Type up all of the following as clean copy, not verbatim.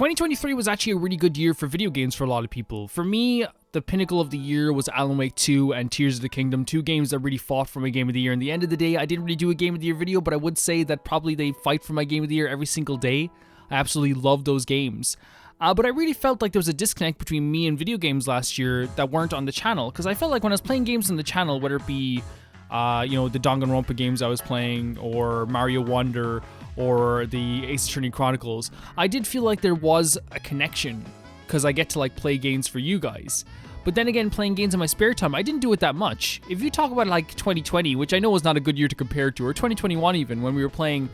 2023 was actually a really good year for video games for a lot of people. For me, the pinnacle of the year was Alan Wake 2 and Tears of the Kingdom, two games that really fought for my Game of the Year. In the end of the day, I didn't really do a Game of the Year video, but I would say that probably they fight for my Game of the Year every single day. I absolutely love those games. But I really felt like there was a disconnect between me and video games last year that weren't on the channel, because I felt like when I was playing games on the channel, whether it be the Danganronpa games I was playing, or Mario Wonder, or the Ace Attorney Chronicles, I did feel like there was a connection, because I get to like play games for you guys. But then again, playing games in my spare time, I didn't do it that much. If you talk about like 2020, which I know was not a good year to compare to, or 2021 even, when we were playing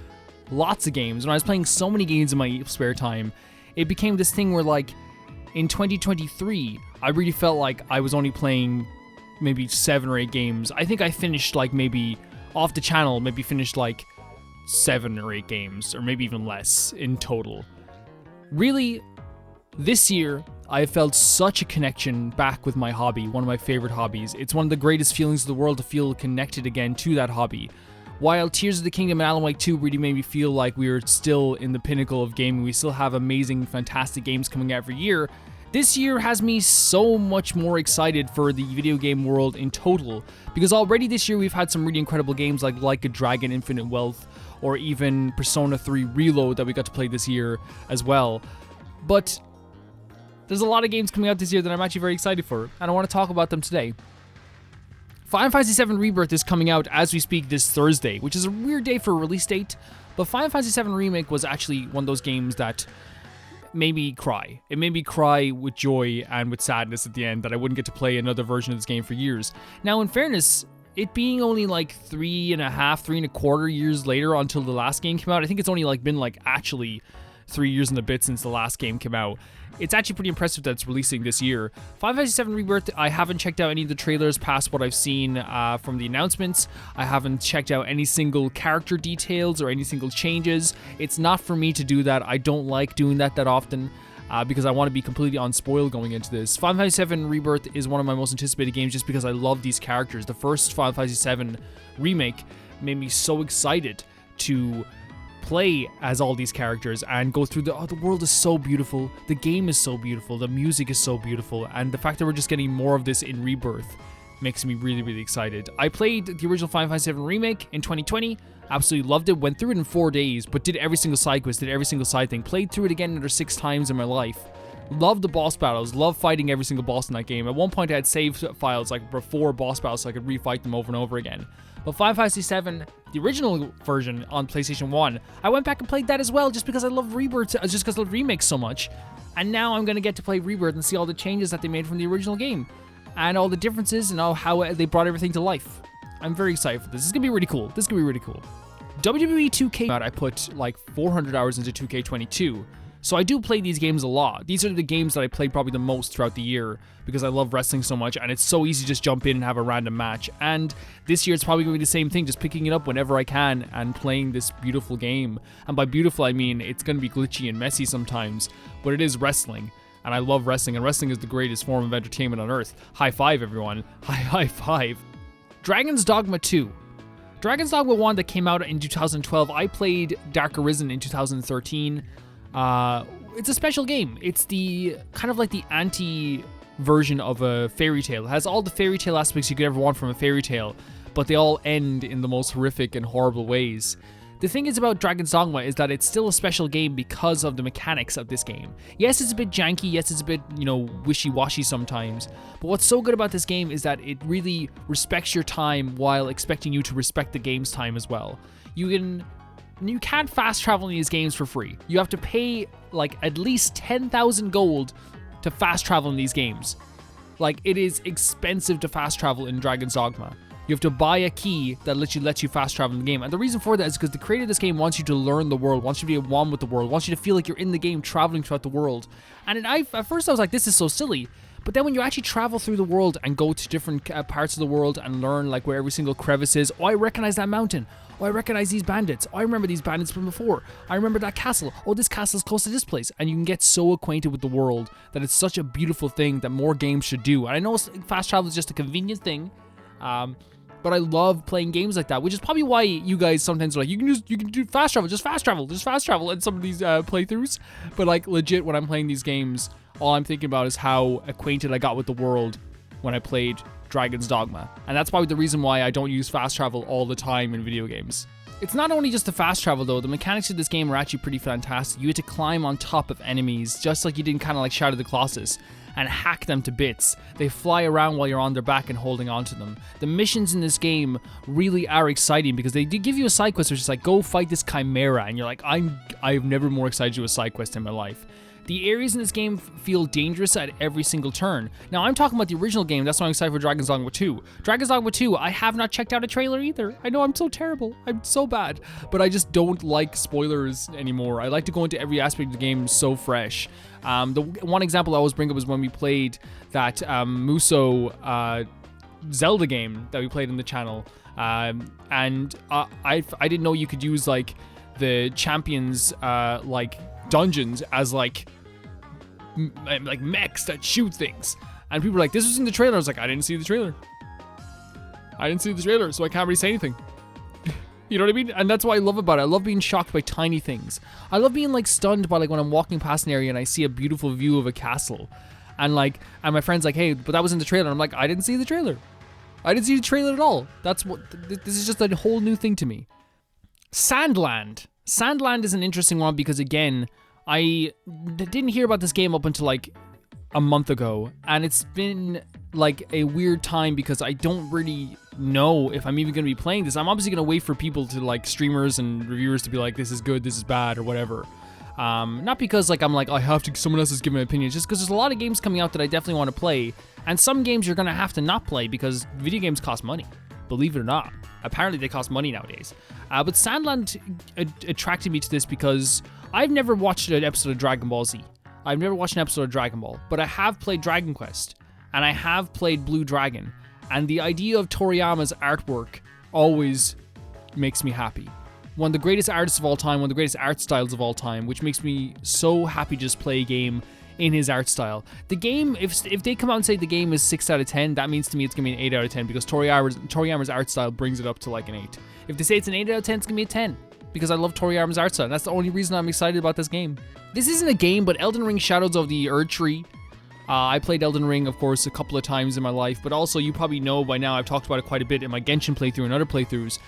lots of games, when I was playing so many games in my spare time, it became this thing where like in 2023, I really felt like I was only playing maybe 7 or 8 games. I think I finished like maybe off the channel, maybe finished like 7 or 8 games, or maybe even less in total. Really, this year, I felt such a connection back with my hobby, one of my favorite hobbies. It's one of the greatest feelings of the world to feel connected again to that hobby. While Tears of the Kingdom and Alan Wake 2 really made me feel like we were still in the pinnacle of gaming, we still have amazing, fantastic games coming out every year, this year has me so much more excited for the video game world in total, because already this year we've had some really incredible games like a Dragon Infinite Wealth, or even Persona 3 Reload that we got to play this year as well. But there's a lot of games coming out this year that I'm actually very excited for, and I want to talk about them today. Final Fantasy VII Rebirth is coming out as we speak this Thursday, which is a weird day for a release date, but Final Fantasy VII Remake was actually one of those games that made me cry. It made me cry with joy and with sadness at the end that I wouldn't get to play another version of this game for years. Now, in fairness, it being only like 3.25 years later until the last game came out, I think it's only like been like actually 3 years and a bit since the last game came out. It's actually pretty impressive that it's releasing this year. Final Fantasy VII Rebirth, I haven't checked out any of the trailers past what I've seen from the announcements. I haven't checked out any single character details or any single changes. It's not for me to do that. I don't like doing that often because I want to be completely unspoiled going into this. Final Fantasy VII Rebirth is one of my most anticipated games just because I love these characters. The first Final Fantasy VII Remake made me so excited to play as all these characters and go through the world is so beautiful, the game is so beautiful, the music is so beautiful, and the fact that we're just getting more of this in Rebirth makes me really, really excited. I played the original Final Fantasy VII Remake in 2020, absolutely loved it, went through it in 4 days, but did every single side quest, did every single side thing, played through it again another 6 times in my life. Loved the boss battles, loved fighting every single boss in that game. At one point I had save files like before boss battles so I could refight them over and over again. But Final Fantasy VII, the original version on PlayStation 1, I went back and played that as well just because I love Rebirth, just because I love remakes so much. And now I'm going to get to play Rebirth and see all the changes that they made from the original game. And all the differences and how they brought everything to life. I'm very excited for this. This is going to be really cool. This is going to be really cool. WWE 2K, I put like 400 hours into 2K22. So I do play these games a lot. These are the games that I played probably the most throughout the year because I love wrestling so much and it's so easy to just jump in and have a random match. And this year it's probably going to be the same thing, just picking it up whenever I can and playing this beautiful game. And by beautiful, I mean it's going to be glitchy and messy sometimes, but it is wrestling. And I love wrestling, and wrestling is the greatest form of entertainment on earth. High five, everyone. High five. Dragon's Dogma 2. Dragon's Dogma 1 that came out in 2012. I played Dark Arisen in 2013. It's a special game. It's the kind of like the anti-version of a fairy tale. It has all the fairy tale aspects you could ever want from a fairy tale, but they all end in the most horrific and horrible ways. The thing is about Dragon's Dogma is that it's still a special game because of the mechanics of this game. Yes, it's a bit janky, yes, it's a bit, wishy-washy sometimes, but what's so good about this game is that it really respects your time while expecting you to respect the game's time as well. You can't fast travel in these games for free. You have to pay like at least 10,000 gold to fast travel in these games. Like, it is expensive to fast travel in Dragon's Dogma. You have to buy a key that lets you fast travel in the game. And the reason for that is because the creator of this game wants you to learn the world, wants you to be at one with the world, wants you to feel like you're in the game traveling throughout the world. And at first I was like, this is so silly. But then when you actually travel through the world and go to different parts of the world and learn like where every single crevice is, oh, I recognize that mountain. Oh, I recognize these bandits. Oh, I remember these bandits from before. I remember that castle. Oh, this castle is close to this place. And you can get so acquainted with the world that it's such a beautiful thing that more games should do. And I know fast travel is just a convenient thing. But I love playing games like that, which is probably why you guys sometimes are like, you can do fast travel, just fast travel in some of these playthroughs. But like legit, when I'm playing these games, all I'm thinking about is how acquainted I got with the world when I played Dragon's Dogma. And that's probably the reason why I don't use fast travel all the time in video games. It's not only just the fast travel though, the mechanics of this game are actually pretty fantastic. You get to climb on top of enemies, just like you did in kind of like Shadow of the Colossus, and hack them to bits. They fly around while you're on their back and holding onto them. The missions in this game really are exciting because they do give you a side quest which is like, go fight this chimera, and you're like, I've never more excited to do a side quest in my life. The areas in this game feel dangerous at every single turn. Now, I'm talking about the original game, that's why I'm excited for Dragon's Dogma 2. Dragon's Dogma 2, I have not checked out a trailer either. I know I'm so terrible, I'm so bad, but I just don't like spoilers anymore. I like to go into every aspect of the game so fresh. The one example I always bring up is when we played that Muso Zelda game that we played in the channel, and I didn't know you could use like the champions like dungeons as like mechs that shoot things, and people were like, this was in the trailer. I was like, I didn't see the trailer, so I can't really say anything. You know what I mean? And that's what I love about it. I love being shocked by tiny things. I love being like stunned by like when I'm walking past an area and I see a beautiful view of a castle, and my friend's like, hey, but that was in the trailer. And I'm like, I didn't see the trailer at all. That's what this is, just a whole new thing to me. Sandland is an interesting one because again, I didn't hear about this game up until like a month ago, and it's been like a weird time because I don't really know if I'm even going to be playing this. I'm obviously going to wait for people to like streamers and reviewers to be like, this is good, this is bad, or whatever. Not because like I'm like, I have to, someone else is giving my opinion, just because there's a lot of games coming out that I definitely want to play, and some games you're going to have to not play because video games cost money, believe it or not. Apparently they cost money nowadays. But Sandland attracted me to this because I've never watched an episode of Dragon Ball Z. I've never watched an episode of Dragon Ball, but I have played Dragon Quest, and I have played Blue Dragon, and the idea of Toriyama's artwork always makes me happy. One of the greatest artists of all time, one of the greatest art styles of all time, which makes me so happy to just play a game in his art style. The game, if they come out and say the game is 6 out of 10, that means to me it's gonna be an 8 out of 10 because Toriyama's art style brings it up to like an 8. If they say it's an 8 out of 10, it's gonna be a 10 because I love Toriyama's art style. And that's the only reason I'm excited about this game. This isn't a game, but Elden Ring Shadows of the Erdtree. I played Elden Ring, of course, a couple of times in my life, but also you probably know by now, I've talked about it quite a bit in my Genshin playthrough and other playthroughs.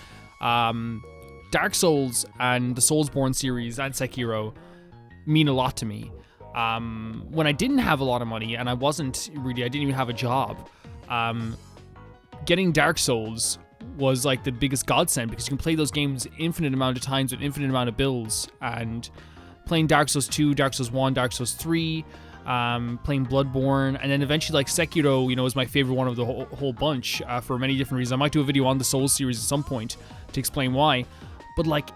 Dark Souls and the Soulsborne series and Sekiro mean a lot to me. When I didn't have a lot of money and I didn't even have a job, getting Dark Souls was like the biggest godsend because you can play those games infinite amount of times with infinite amount of builds, and playing Dark Souls 2, Dark Souls 1, Dark Souls 3, playing Bloodborne, and then eventually like Sekiro, you know, is my favorite one of the whole bunch for many different reasons. I might do a video on the Souls series at some point to explain why, but like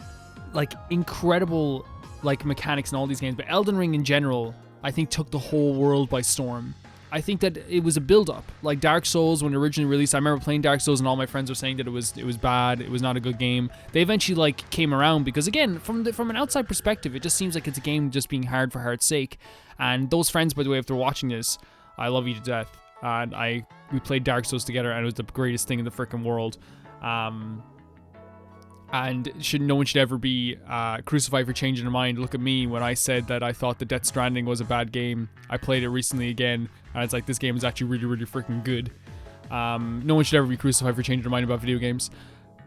incredible like mechanics in all these games. But Elden Ring in general, I think took the whole world by storm. I think that it was a build-up. Like Dark Souls, when it originally released, I remember playing Dark Souls and all my friends were saying that it was bad, it was not a good game. They eventually like came around because again, from an outside perspective, it just seems like it's a game just being hard for hard's sake. And those friends, by the way, if they're watching this, I love you to death. And we played Dark Souls together, and it was the greatest thing in the freaking world. And no one should ever be crucified for changing their mind. Look at me when I said that I thought the Death Stranding was a bad game. I played it recently again, and it's like, this game is actually really, really freaking good. No one should ever be crucified for changing their mind about video games.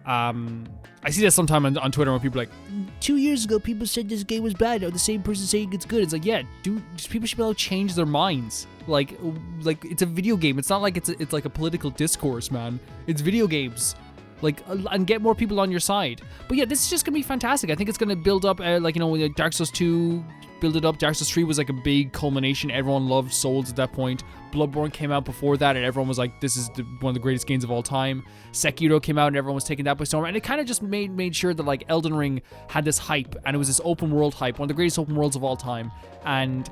I see that sometime on Twitter when people are like, 2 years ago people said this game was bad, or the same person saying it's good. It's like, yeah, dude, people should be able to change their minds. Like it's a video game. It's not like it's like a political discourse, man. It's video games. Like, and get more people on your side. But yeah, this is just gonna be fantastic. I think it's gonna build up, like, you know, Dark Souls 2, build it up. Dark Souls 3 was like a big culmination. Everyone loved Souls at that point. Bloodborne came out before that, and everyone was like, this is one of the greatest games of all time. Sekiro came out, and everyone was taking that by storm. And it kind of just made sure that, like, Elden Ring had this hype, and it was this open world hype, one of the greatest open worlds of all time. And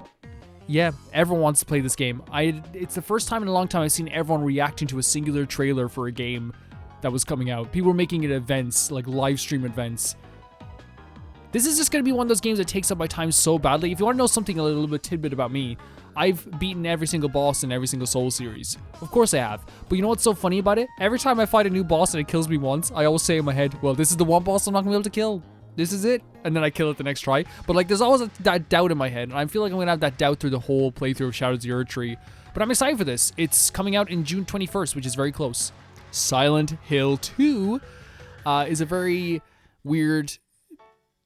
yeah, everyone wants to play this game. It's the first time in a long time I've seen everyone reacting to a singular trailer for a game that was coming out. People were making it events, like live stream events. This is just going to be one of those games that takes up my time so badly. If you want to know something, a little bit tidbit about me, I've beaten every single boss in every single Souls series. Of course I have. But you know what's so funny about it? Every time I fight a new boss and it kills me once, I always say in my head, well, this is the one boss I'm not going to be able to kill. This is it. And then I kill it the next try. But like, there's always that doubt in my head. And I feel like I'm going to have that doubt through the whole playthrough of Shadows of the Erdtree. But I'm excited for this. It's coming out in June 21st, which is very close. Silent Hill 2 is a very weird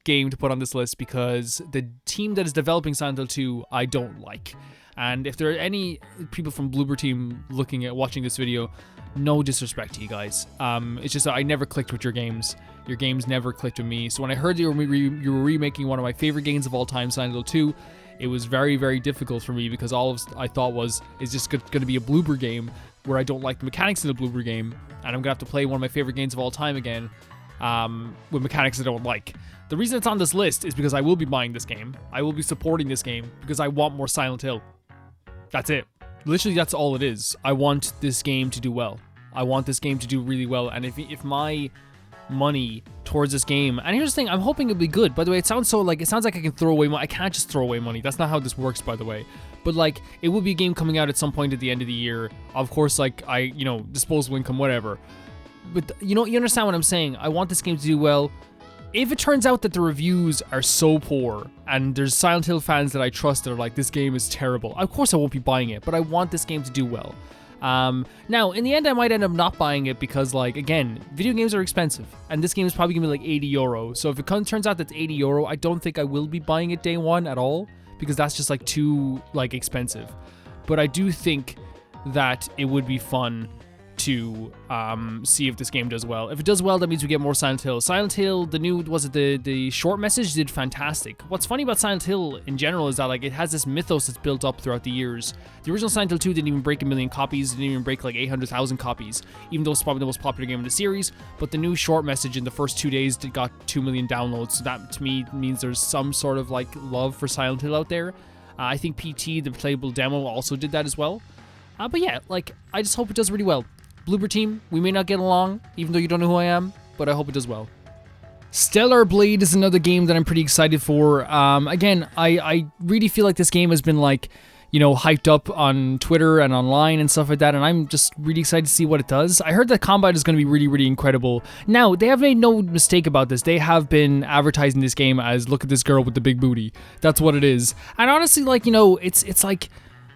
game to put on this list because the team that is developing Silent Hill 2, I don't like. And if there are any people from Bloober Team watching this video, no disrespect to you guys. It's just that I never clicked with your games. Your games never clicked with me. So when I heard you were remaking one of my favorite games of all time, Silent Hill 2, it was very, very difficult for me because all of I thought is just going to be a Bloober game where I don't like the mechanics in the Bloober game, and I'm going to have to play one of my favorite games of all time again with mechanics I don't like. The reason it's on this list is because I will be buying this game. I will be supporting this game because I want more Silent Hill. That's it. Literally, that's all it is. I want this game to do well. I want this game to do really well. And if my money towards this game, and here's the thing, I'm hoping it'll be good. By the way, it sounds like I can throw away money. I can't just throw away money. That's not how this works, by the way. But like, it will be a game coming out at some point at the end of the year. Of course, like disposable income, whatever. But you understand what I'm saying. I want this game to do well. If it turns out that the reviews are so poor and there's Silent Hill fans that I trust that are like, this game is terrible, of course I won't be buying it, but I want this game to do well. Now, in the end, I might end up not buying it because, like, again, video games are expensive, and this game is probably going to be like €80. So if it turns out that's €80, I don't think I will be buying it day one at all because that's just like too expensive. But I do think that it would be fun to see if this game does well. If it does well, that means we get more Silent Hill. Silent Hill, the short message did fantastic. What's funny about Silent Hill in general is that like it has this mythos that's built up throughout the years. The original Silent Hill 2 didn't even break 1 million copies, didn't even break like 800,000 copies, even though it's probably the most popular game in the series. But the new short message in the first 2 days got 2 million downloads, so that to me means there's some sort of like love for Silent Hill out there. I think PT, the playable demo, also did that as well. But yeah, like, I just hope it does really well. Bloober Team, we may not get along, even though you don't know who I am, but I hope it does well. Stellar Blade is another game that I'm pretty excited for. Again, I really feel like this game has been like, hyped up on Twitter and online and stuff like that, and I'm just really excited to see what it does. I heard that combat is going to be really, really incredible. Now, they have made no mistake about this. They have been advertising this game as, look at this girl with the big booty. That's what it is. And honestly, like, it's like,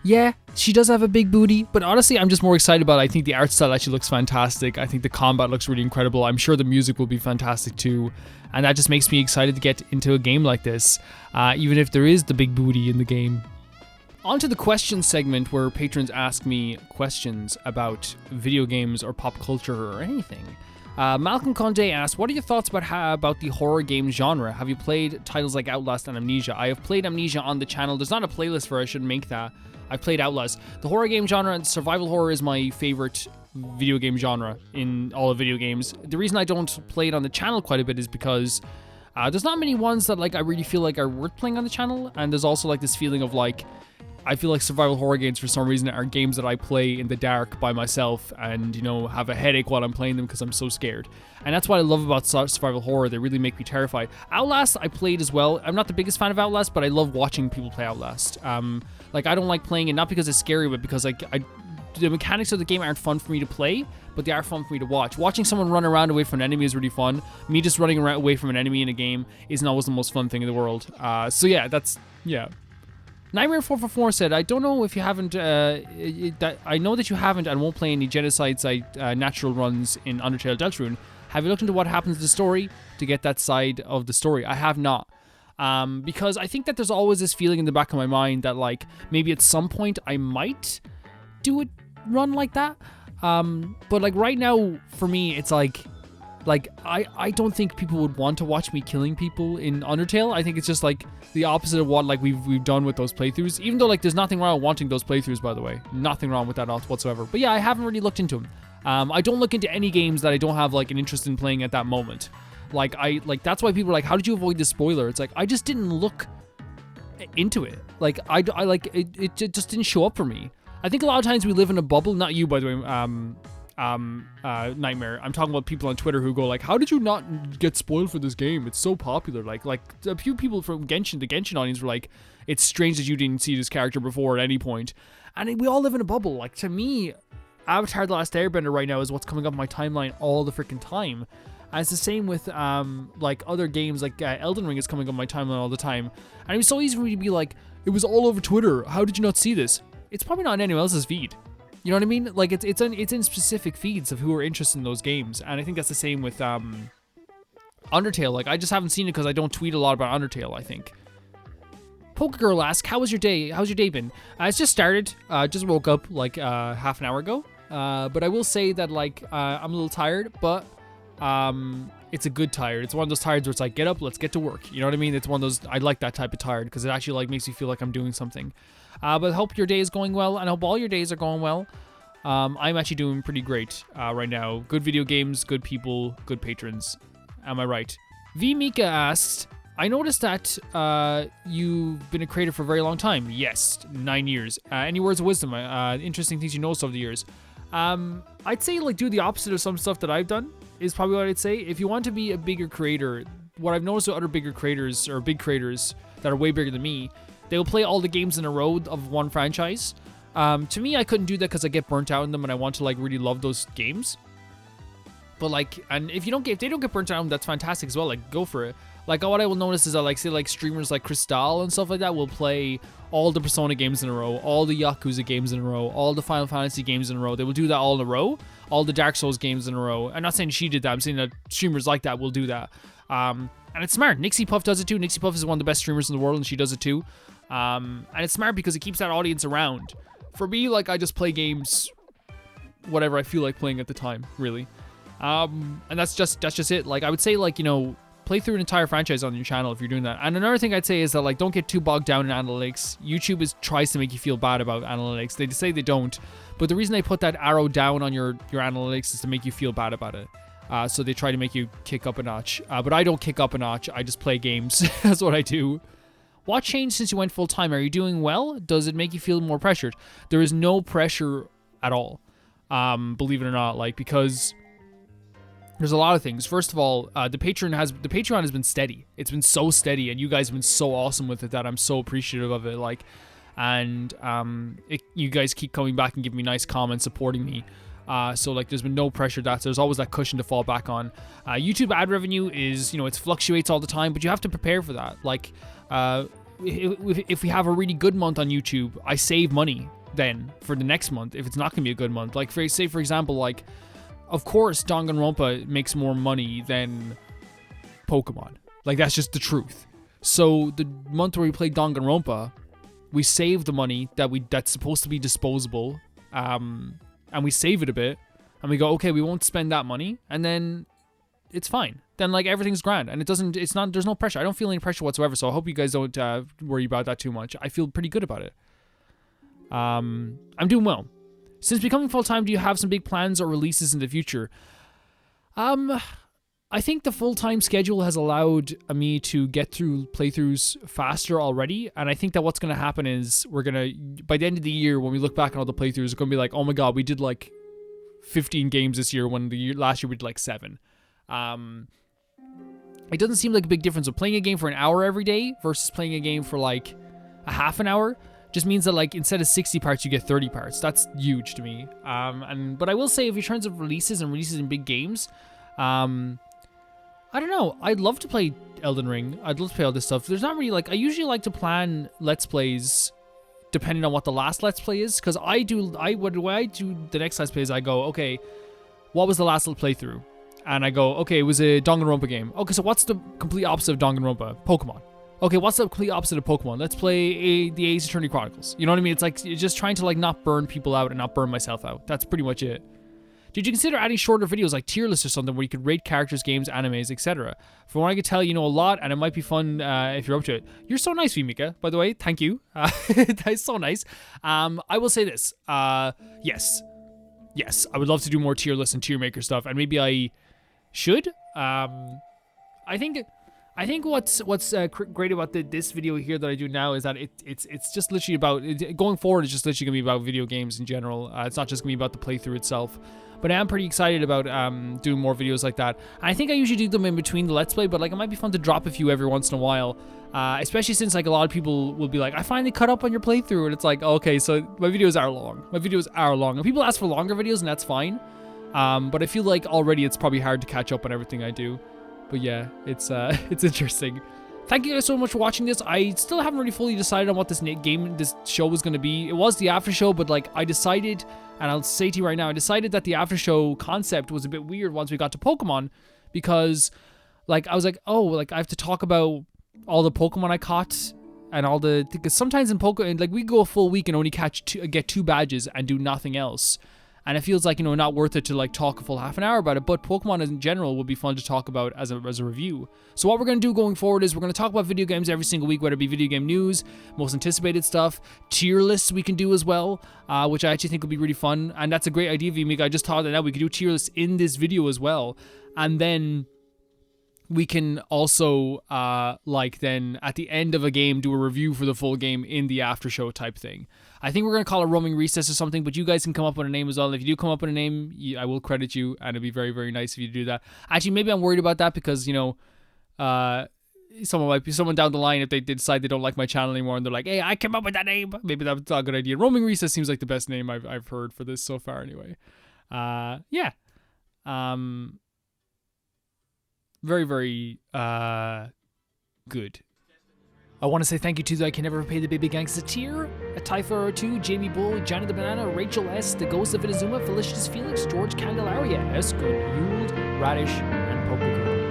yeah, she does have a big booty, but honestly, I'm just more excited about it. I think the art style actually looks fantastic. I think the combat looks really incredible. I'm sure the music will be fantastic too. And that just makes me excited to get into a game like this, even if there is the big booty in the game. On to the question segment where patrons ask me questions about video games or pop culture or anything. Malcolm Conde asked, what are your thoughts about the horror game genre? Have you played titles like Outlast and Amnesia? I have played Amnesia on the channel. There's not a playlist for it. I shouldn't make that. I've played Outlast. The horror game genre and survival horror is my favorite video game genre in all of video games. The reason I don't play it on the channel quite a bit is because there's not many ones that like I really feel like are worth playing on the channel, and there's also like this feeling of like, I feel like survival horror games for some reason are games that I play in the dark by myself and, have a headache while I'm playing them because I'm so scared. And that's what I love about survival horror. They really make me terrified. Outlast I played as well. I'm not the biggest fan of Outlast, but I love watching people play Outlast. Like, I don't like playing it, not because it's scary, but because like the mechanics of the game aren't fun for me to play, but they are fun for me to watch. Watching someone run around away from an enemy is really fun. Me just running around away from an enemy in a game isn't always the most fun thing in the world. So yeah, yeah. Nightmare 444 said, I don't know if you haven't, I know that you haven't and won't play any genocide side natural runs in Undertale Deltarune. Have you looked into what happens to the story to get that side of the story? I have not. Because I think that there's always this feeling in the back of my mind that like, maybe at some point I might do a run like that. But like right now, for me, it's like I don't think people would want to watch me killing people in Undertale. I think it's just like the opposite of what like we've done with those playthroughs. Even though like there's nothing wrong with wanting those playthroughs, by the way, nothing wrong with that whatsoever. But yeah, I haven't really looked into them. I don't look into any games that I don't have like an interest in playing at that moment. Like that's why people are like, how did you avoid this spoiler? It's like I just didn't look into it. Like I like it just didn't show up for me. I think a lot of times we live in a bubble. Not you, by the way. nightmare. I'm talking about people on Twitter who go like, how did you not get spoiled for this game? It's so popular. Like a few people from Genshin, the Genshin audience were like, it's strange that you didn't see this character before at any point. And we all live in a bubble. Like, to me, Avatar: The Last Airbender right now is what's coming up on my timeline all the freaking time. And it's the same with like other games, like Elden Ring is coming up on my timeline all the time. And it was so easy for me to be like, it was all over Twitter. How did you not see this? It's probably not in anyone else's feed. You know what I mean? Like, it's in specific feeds of who are interested in those games. And I think that's the same with Undertale. Like, I just haven't seen it because I don't tweet a lot about Undertale, I think. Pokegirl asks, how was your day? How's your day been? It's just started. Just woke up like half an hour ago. But I will say that, like, I'm a little tired, but it's a good tired. It's one of those tired where it's like, get up, let's get to work. You know what I mean? It's one of those, I like that type of tired because it actually like makes me feel like I'm doing something. But I hope your day is going well, and I hope all your days are going well. I'm actually doing pretty great right now. Good video games, good people, good patrons. Am I right? V Mika asks, I noticed that you've been a creator for a very long time. Yes, 9 years. Any words of wisdom? Interesting things you noticed over the years. I'd say like do the opposite of some stuff that I've done is probably what I'd say. If you want to be a bigger creator, what I've noticed with other bigger creators or big creators that are way bigger than me, they will play all the games in a row of one franchise. To me, I couldn't do that because I get burnt out in them and I want to like really love those games. But like, and if they don't get burnt out, that's fantastic as well. Like, go for it. Like, what I will notice is that, like, say, like, streamers like Crystal and stuff like that will play all the Persona games in a row, all the Yakuza games in a row, all the Final Fantasy games in a row. They will do that all in a row, all the Dark Souls games in a row. I'm not saying she did that. I'm saying that streamers like that will do that. And it's smart. Nixie Puff does it too. Nixie Puff is one of the best streamers in the world, and she does it too. And it's smart because it keeps that audience around. For me, like, I just play games whatever I feel like playing at the time, really. And that's just it. Like, I would say, like, you know, play through an entire franchise on your channel if you're doing that. And another thing I'd say is that, like, don't get too bogged down in analytics. YouTube tries to make you feel bad about analytics. They say they don't, but the reason they put that arrow down on your analytics is to make you feel bad about it. So they try to make you kick up a notch. But I don't kick up a notch. I just play games. That's what I do. What changed since you went full time? Are you doing well? Does it make you feel more pressured? There is no pressure at all. Believe it or not, like, because there's a lot of things. First of all, the Patreon has been steady. It's been so steady, and you guys have been so awesome with it that I'm so appreciative of it. Like, and you guys keep coming back and giving me nice comments, supporting me. So like, there's been no pressure. There's always that cushion to fall back on. YouTube ad revenue is, you know, it fluctuates all the time, but you have to prepare for that. Like, if we have a really good month on YouTube, I save money then for the next month if it's not gonna be a good month. Like, for example, like, of course, Danganronpa makes more money than Pokemon. Like, that's just the truth. So the month where we play Danganronpa, we save the money that's supposed to be disposable, and we save it a bit, and we go, okay, we won't spend that money, and then it's fine. Then, like, everything's grand, and there's no pressure. I don't feel any pressure whatsoever, so I hope you guys don't worry about that too much. I feel pretty good about it. I'm doing well. Since becoming full-time, do you have some big plans or releases in the future? I think the full-time schedule has allowed me to get through playthroughs faster already, and I think that what's going to happen is by the end of the year, when we look back on all the playthroughs, it's going to be like, oh my god, we did like 15 games this year when last year we did like 7. It doesn't seem like a big difference of playing a game for an hour every day versus playing a game for like a half an hour. Just means that, like, instead of 60 parts, you get 30 parts. That's huge to me. But I will say, if in terms of releases in big games, I don't know. I'd love to play Elden Ring. I'd love to play all this stuff. There's not really, like, I usually like to plan Let's Plays depending on what the last Let's Play is, because the way I do the next Let's Play is I go, okay, what was the last playthrough? And I go, okay, it was a Danganronpa game. Okay, so what's the complete opposite of Danganronpa? Pokemon. Okay, what's the complete opposite of Pokemon? Let's play the Ace Attorney Chronicles. You know what I mean? It's like, you're just trying to, like, not burn people out and not burn myself out. That's pretty much it. Did you consider adding shorter videos like tier lists or something where you could rate characters, games, animes, etc.? From what I could tell, you know a lot, and it might be fun if you're up to it. You're so nice, Vimika, by the way. Thank you. That's so nice. I will say this. Yes, I would love to do more tier lists and tier maker stuff, and maybe I should. I think I think what's great about this video here that I do now is that it's just literally about going forward. It's just literally gonna be about video games in general. It's not just gonna be about the playthrough itself. But I am pretty excited about doing more videos like that. And I think I usually do them in between the Let's Play, but like it might be fun to drop a few every once in a while. Especially since like a lot of people will be like, I finally caught up on your playthrough, and it's like, okay, so my videos are long. My videos are long, and people ask for longer videos, and that's fine. But I feel like already it's probably hard to catch up on everything I do. But yeah, it's interesting. Thank you guys so much for watching this. I still haven't really fully decided on what this show was going to be. It was the after show, but like I decided, and I'll say to you right now, I decided that the after show concept was a bit weird once we got to Pokemon, because like I was like, oh, like I have to talk about all the Pokemon I caught and all the, because sometimes in Pokemon, like we go a full week and only get 2 badges and do nothing else. And it feels like, you know, not worth it to like talk a full half an hour about it, but Pokemon in general would be fun to talk about as a review. So what we're going to do going forward is we're going to talk about video games every single week, whether it be video game news, most anticipated stuff, tier lists we can do as well, which I actually think would be really fun. And that's a great idea, VMig. I just thought that now we could do tier lists in this video as well. And then we can also, like then at the end of a game, do a review for the full game in the after show type thing. I think we're going to call it Roaming Recess or something, but you guys can come up with a name as well. If you do come up with a name, I will credit you, and it'd be very, very nice if you do that. Actually, maybe I'm worried about that because, you know, someone down the line, if they decide they don't like my channel anymore and they're like, hey, I came up with that name, maybe that's not a good idea. Roaming Recess seems like the best name I've heard for this so far anyway. Yeah. Very, very good. I want to say thank you to the I Can Never Repay the Baby Gangsta tier, a Typha02, Jamie Bull, Johnny the Banana, Rachel S, The Ghost of Inazuma, Felicitas Felix, George Candelaria, S. Good, Yuld, Radish, and Poker Girl.